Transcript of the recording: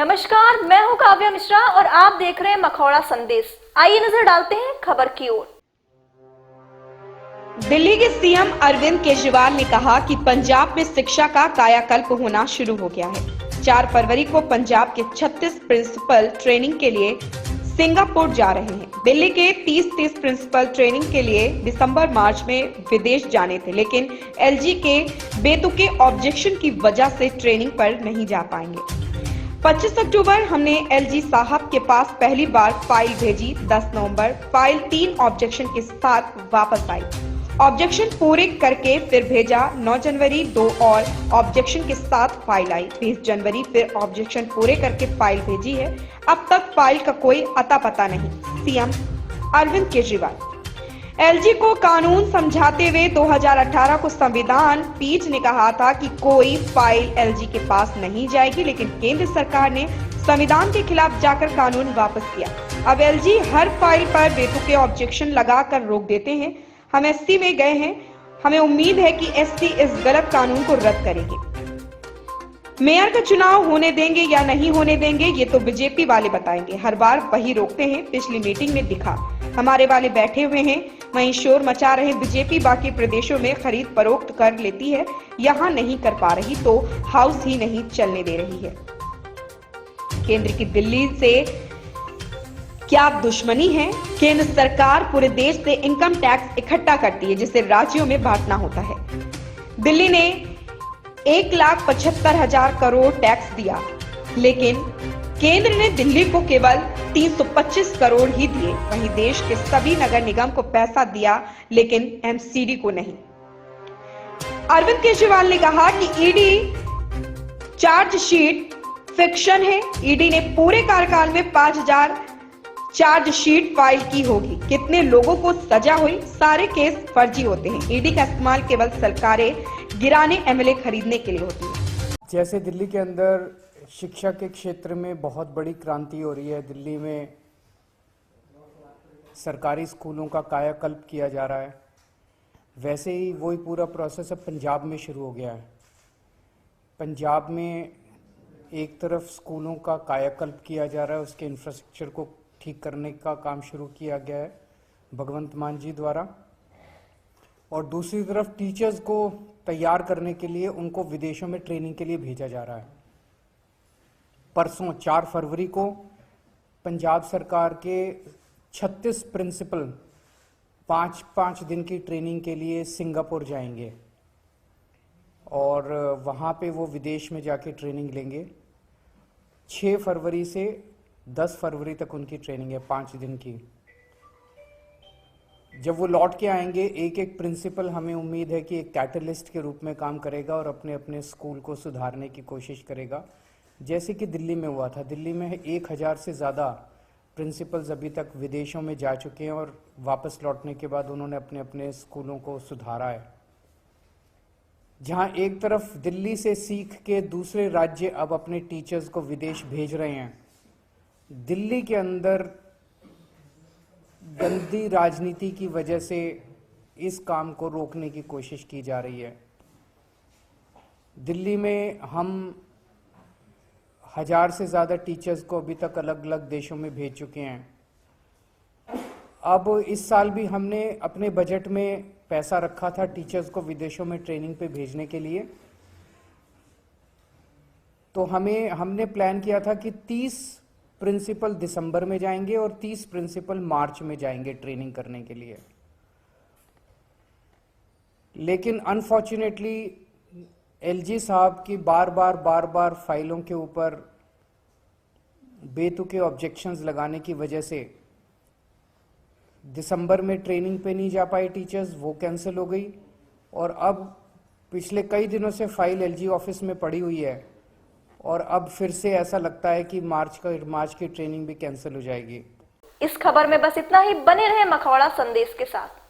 नमस्कार, मैं हूं काव्या मिश्रा और आप देख रहे हैं मखौड़ा संदेश। आइए नजर डालते हैं खबर की ओर। दिल्ली के सीएम अरविंद केजरीवाल ने कहा कि पंजाब में शिक्षा का कायाकल्प होना शुरू हो गया है। 4 फरवरी को पंजाब के 36 प्रिंसिपल ट्रेनिंग के लिए सिंगापुर जा रहे हैं। दिल्ली के 30 प्रिंसिपल ट्रेनिंग के लिए दिसंबर मार्च में विदेश जाने थे, लेकिन एलजी के बेतुके ऑब्जेक्शन की वजह से ट्रेनिंग पर नहीं जा पाएंगे। 25 अक्टूबर हमने एलजी साहब के पास पहली बार फाइल भेजी। 10 नवंबर फाइल 3 ऑब्जेक्शन के साथ वापस आई। ऑब्जेक्शन पूरे करके फिर भेजा। 9 जनवरी 2 और ऑब्जेक्शन के साथ फाइल आई। 20 जनवरी फिर ऑब्जेक्शन पूरे करके फाइल भेजी है। अब तक फाइल का कोई अता पता नहीं। सीएम अरविंद केजरीवाल। एलजी को कानून समझाते हुए 2018 को संविधान पीठ ने कहा था कि कोई फाइल एलजी के पास नहीं जाएगी, लेकिन केंद्र सरकार ने संविधान के खिलाफ जाकर कानून वापस किया। अब एलजी हर फाइल पर बेतुके ऑब्जेक्शन लगाकर रोक देते हैं। हम एससी में गए हैं, हमें उम्मीद है कि एससी इस गलत कानून को रद्द करेंगे। मेयर का चुनाव होने देंगे या नहीं होने देंगे, ये तो बीजेपी वाले बताएंगे। हर बार वही रोकते हैं। पिछली मीटिंग में दिखा हमारे वाले बैठे हुए हैं, वहीं शोर मचा रहे बीजेपी बाकी प्रदेशों में खरीद फरोख्त कर लेती है, यहाँ नहीं कर पा रही तो हाउस ही नहीं चलने दे रही है। केंद्र की दिल्ली से क्या दुश्मनी है? केंद्र सरकार पूरे देश से इनकम टैक्स इकट्ठा करती है, जिसे राज्यों में बांटना होता है। दिल्ली ने 1,75,000 करोड़ टैक्स दिया, लेकिन केंद्र ने दिल्ली को केवल 325 करोड़ ही दिए। वहीं देश के सभी नगर निगम को पैसा दिया, लेकिन एमसीडी को नहीं। अरविंद केजरीवाल ने कहा कि ईडी चार्जशीट फिक्शन है। ईडी ने पूरे कार्यकाल में 5,000 चार्जशीट फाइल की होगी। कितने लोगों को सजा हुई? सारे केस फर्जी होते हैं। ईडी का इस्तेमाल केवल सरकारें गिराने, एमएलए खरीदने के लिए होती है। जैसे दिल्ली के अंदर शिक्षा के क्षेत्र में बहुत बड़ी क्रांति हो रही है, दिल्ली में सरकारी स्कूलों का कायाकल्प किया जा रहा है, वैसे ही वही पूरा प्रोसेस अब पंजाब में शुरू हो गया है। पंजाब में एक तरफ स्कूलों का कायाकल्प किया जा रहा है, उसके इंफ्रास्ट्रक्चर को ठीक करने का काम शुरू किया गया है भगवंत मान जी द्वारा, और दूसरी तरफ टीचर्स को तैयार करने के लिए उनको विदेशों में ट्रेनिंग के लिए भेजा जा रहा है। परसों 4 फरवरी को पंजाब सरकार के 36 प्रिंसिपल 5-5 दिन की ट्रेनिंग के लिए सिंगापुर जाएंगे और वहाँ पे वो विदेश में जाके ट्रेनिंग लेंगे। 6 फरवरी से 10 फरवरी तक उनकी ट्रेनिंग है, 5 दिन की। जब वो लौट के आएंगे, एक एक प्रिंसिपल हमें उम्मीद है कि एक कैटलिस्ट के रूप में काम करेगा और अपने अपने स्कूल को सुधारने की कोशिश करेगा, जैसे कि दिल्ली में हुआ था। दिल्ली में 1,000 से ज़्यादा प्रिंसिपल्स अभी तक विदेशों में जा चुके हैं और वापस लौटने के बाद उन्होंने अपने अपने स्कूलों को सुधारा है। जहां एक तरफ दिल्ली से सीख के दूसरे राज्य अब अपने टीचर्स को विदेश भेज रहे हैं, दिल्ली के अंदर गंदी राजनीति की वजह से इस काम को रोकने की कोशिश की जा रही है। दिल्ली में हम 1,000 से ज़्यादा टीचर्स को अभी तक अलग अलग देशों में भेज चुके हैं। अब इस साल भी हमने अपने बजट में पैसा रखा था टीचर्स को विदेशों में ट्रेनिंग पे भेजने के लिए, तो हमने प्लान किया था कि 30 प्रिंसिपल दिसंबर में जाएंगे और 30 प्रिंसिपल मार्च में जाएंगे ट्रेनिंग करने के लिए। लेकिन अनफॉर्चुनेटली एलजी साहब की बार बार फाइलों के ऊपर बेतुके ऑब्जेक्शंस लगाने की वजह से दिसंबर में ट्रेनिंग पे नहीं जा पाए टीचर्स, वो कैंसिल हो गई। और अब पिछले कई दिनों से फाइल एलजी ऑफिस में पड़ी हुई है और अब फिर से ऐसा लगता है कि मार्च की ट्रेनिंग भी कैंसिल हो जाएगी। इस खबर में बस इतना ही। बने रहे मखौड़ा संदेश के साथ।